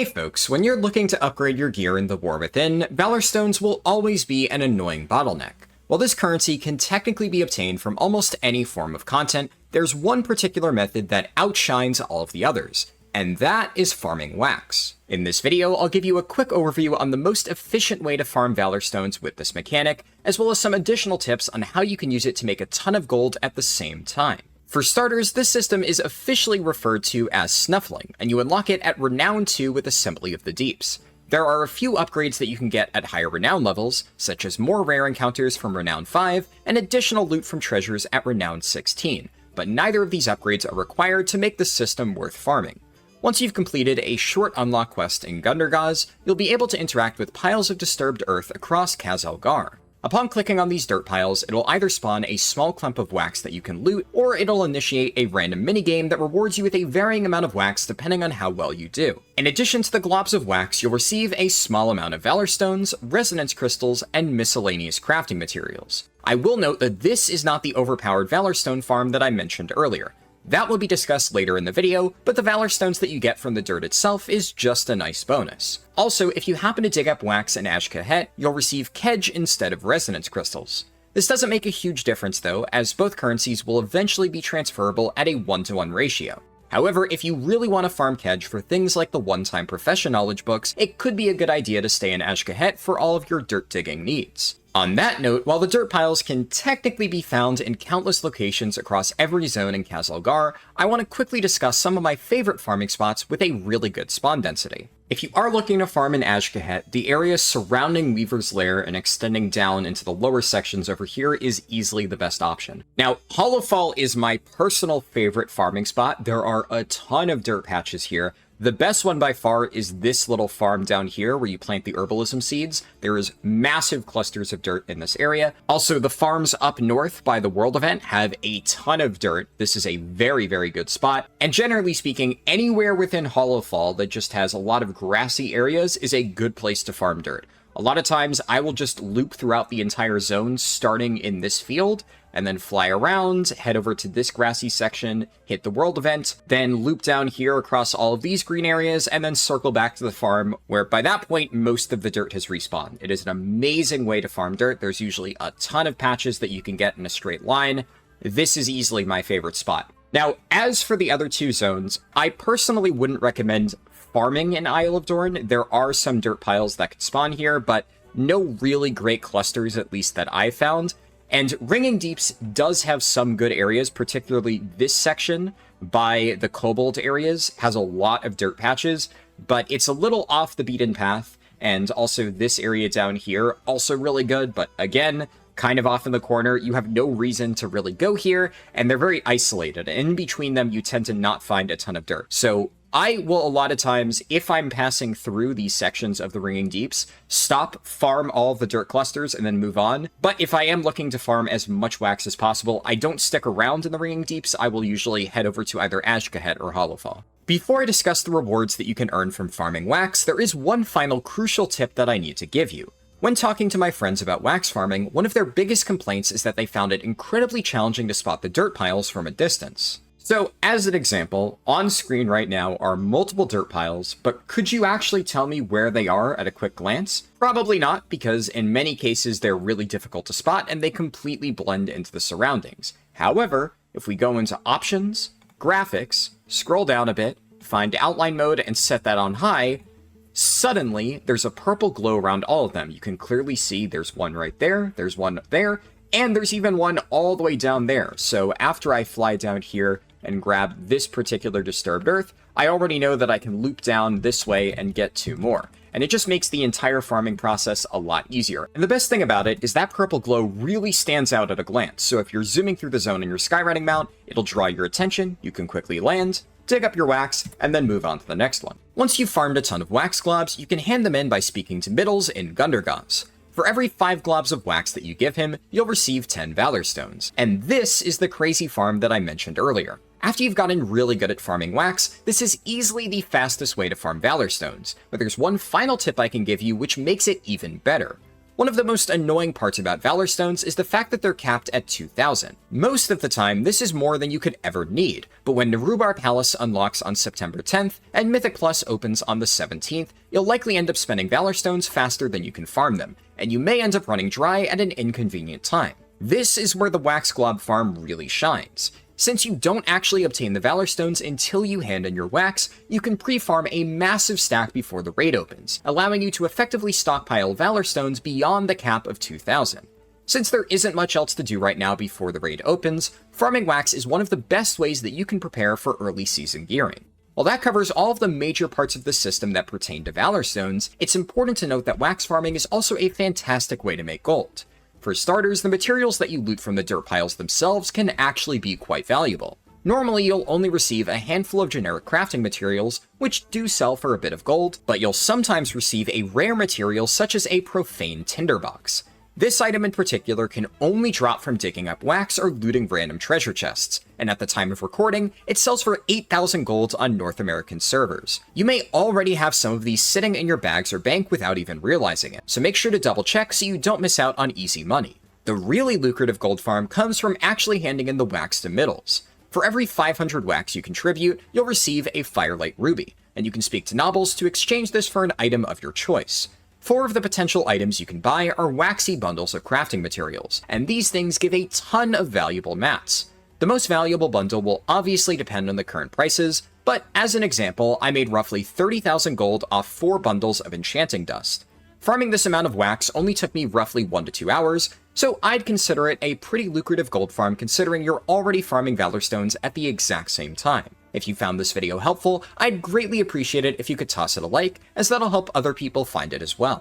Hey folks, when you're looking to upgrade your gear in the War Within, Valorstones will always be an annoying bottleneck. While this currency can technically be obtained from almost any form of content, there's one particular method that outshines all of the others, and that is farming wax. In this video, I'll give you a quick overview on the most efficient way to farm Valorstones with this mechanic, as well as some additional tips on how you can use it to make a ton of gold at the same time. For starters, this system is officially referred to as Snuffling, and you unlock it at Renown 2 with Assembly of the Deeps. There are a few upgrades that you can get at higher Renown levels, such as more rare encounters from Renown 5, and additional loot from treasures at Renown 16, but neither of these upgrades are required to make the system worth farming. Once you've completed a short unlock quest in Gundargaz, you'll be able to interact with piles of disturbed earth across Khazalgar. Upon clicking on these dirt piles, it'll either spawn a small clump of wax that you can loot, or it'll initiate a random minigame that rewards you with a varying amount of wax depending on how well you do. In addition to the globs of wax, you'll receive a small amount of Valorstones, resonance crystals, and miscellaneous crafting materials. I will note that this is not the overpowered Valorstone farm that I mentioned earlier. That will be discussed later in the video, but the Valorstones that you get from the dirt itself is just a nice bonus. Also, if you happen to dig up wax in Azj-Kahet, you'll receive Kedge instead of resonance crystals. This doesn't make a huge difference though, as both currencies will eventually be transferable at a 1-to-1 ratio. However, if you really want to farm Kedge for things like the one-time profession knowledge books, it could be a good idea to stay in Azj-Kahet for all of your dirt digging needs. On that note, while the dirt piles can technically be found in countless locations across every zone in Khazalgar, I want to quickly discuss some of my favorite farming spots with a really good spawn density. If you are looking to farm in Azj-Kahet, the area surrounding Weaver's Lair and extending down into the lower sections over here is easily the best option. Now, Hollowfall is my personal favorite farming spot. There are a ton of dirt patches here. The best one by far is this little farm down here where you plant the herbalism seeds. There is massive clusters of dirt in this area. Also, the farms up north by the world event have a ton of dirt. This is a very, very good spot. And generally speaking, anywhere within Hollowfall that just has a lot of grassy areas is a good place to farm dirt. A lot of times I will just loop throughout the entire zone starting in this field, and then fly around, head over to this grassy section, hit the world event, then loop down here across all of these green areas, and then circle back to the farm, where by that point, most of the dirt has respawned. It is an amazing way to farm dirt. There's usually a ton of patches that you can get in a straight line. This is easily my favorite spot. Now, as for the other two zones, I personally wouldn't recommend farming in Isle of Dorn. There are some dirt piles that could spawn here, but no really great clusters, at least that I found. And Ringing Deeps does have some good areas, particularly this section by the Kobold areas has a lot of dirt patches, but it's a little off the beaten path. And also this area down here, also really good, but again, kind of off in the corner. You have no reason to really go here, and they're very isolated. In between them, you tend to not find a ton of dirt. So I will a lot of times, if I'm passing through these sections of the Ringing Deeps, stop, farm all the dirt clusters, and then move on. But if I am looking to farm as much wax as possible, I don't stick around in the Ringing Deeps. I will usually head over to either Azj-Kahet or Hollowfall. Before I discuss the rewards that you can earn from farming wax, there is one final crucial tip that I need to give you. When talking to my friends about wax farming, one of their biggest complaints is that they found it incredibly challenging to spot the dirt piles from a distance. So, as an example, on screen right now are multiple dirt piles, but could you actually tell me where they are at a quick glance? Probably not, because in many cases they're really difficult to spot and they completely blend into the surroundings. However, if we go into Options, Graphics, scroll down a bit, find Outline Mode and set that on high, suddenly there's a purple glow around all of them. You can clearly see there's one right there, there's one there, and there's even one all the way down there. So after I fly down here and grab this particular disturbed earth, I already know that I can loop down this way and get 2 more. And it just makes the entire farming process a lot easier. And the best thing about it is that purple glow really stands out at a glance. So if you're zooming through the zone in your skywriting mount, it'll draw your attention, you can quickly land, dig up your wax, and then move on to the next one. Once you've farmed a ton of wax globs, you can hand them in by speaking to Middles in Gundargaz. For every 5 globs of wax that you give him, you'll receive 10 Valorstones. And this is the crazy farm that I mentioned earlier. After you've gotten really good at farming wax, this is easily the fastest way to farm Valorstones, but there's one final tip I can give you which makes it even better. One of the most annoying parts about Valorstones is the fact that they're capped at 2,000. Most of the time, this is more than you could ever need, but when Narubar Palace unlocks on September 10th, and Mythic Plus opens on the 17th, you'll likely end up spending Valorstones faster than you can farm them, and you may end up running dry at an inconvenient time. This is where the Wax Glob farm really shines. Since you don't actually obtain the Valorstones until you hand in your wax, you can pre-farm a massive stack before the raid opens, allowing you to effectively stockpile Valorstones beyond the cap of 2,000. Since there isn't much else to do right now before the raid opens, farming wax is one of the best ways that you can prepare for early season gearing. While that covers all of the major parts of the system that pertain to Valorstones, it's important to note that wax farming is also a fantastic way to make gold. For starters, the materials that you loot from the dirt piles themselves can actually be quite valuable. Normally, you'll only receive a handful of generic crafting materials, which do sell for a bit of gold, but you'll sometimes receive a rare material such as a profane tinderbox. This item in particular can only drop from digging up wax or looting random treasure chests, and at the time of recording, it sells for 8,000 gold on North American servers. You may already have some of these sitting in your bags or bank without even realizing it, so make sure to double check so you don't miss out on easy money. The really lucrative gold farm comes from actually handing in the wax to middles. For every 500 wax you contribute, you'll receive a Firelight Ruby, and you can speak to nobles to exchange this for an item of your choice. 4 of the potential items you can buy are waxy bundles of crafting materials, and these things give a ton of valuable mats. The most valuable bundle will obviously depend on the current prices, but as an example, I made roughly 30,000 gold off 4 bundles of enchanting dust. Farming this amount of wax only took me roughly 1 to 2 hours, so I'd consider it a pretty lucrative gold farm considering you're already farming Valorstones at the exact same time. If you found this video helpful, I'd greatly appreciate it if you could toss it a like, as that'll help other people find it as well.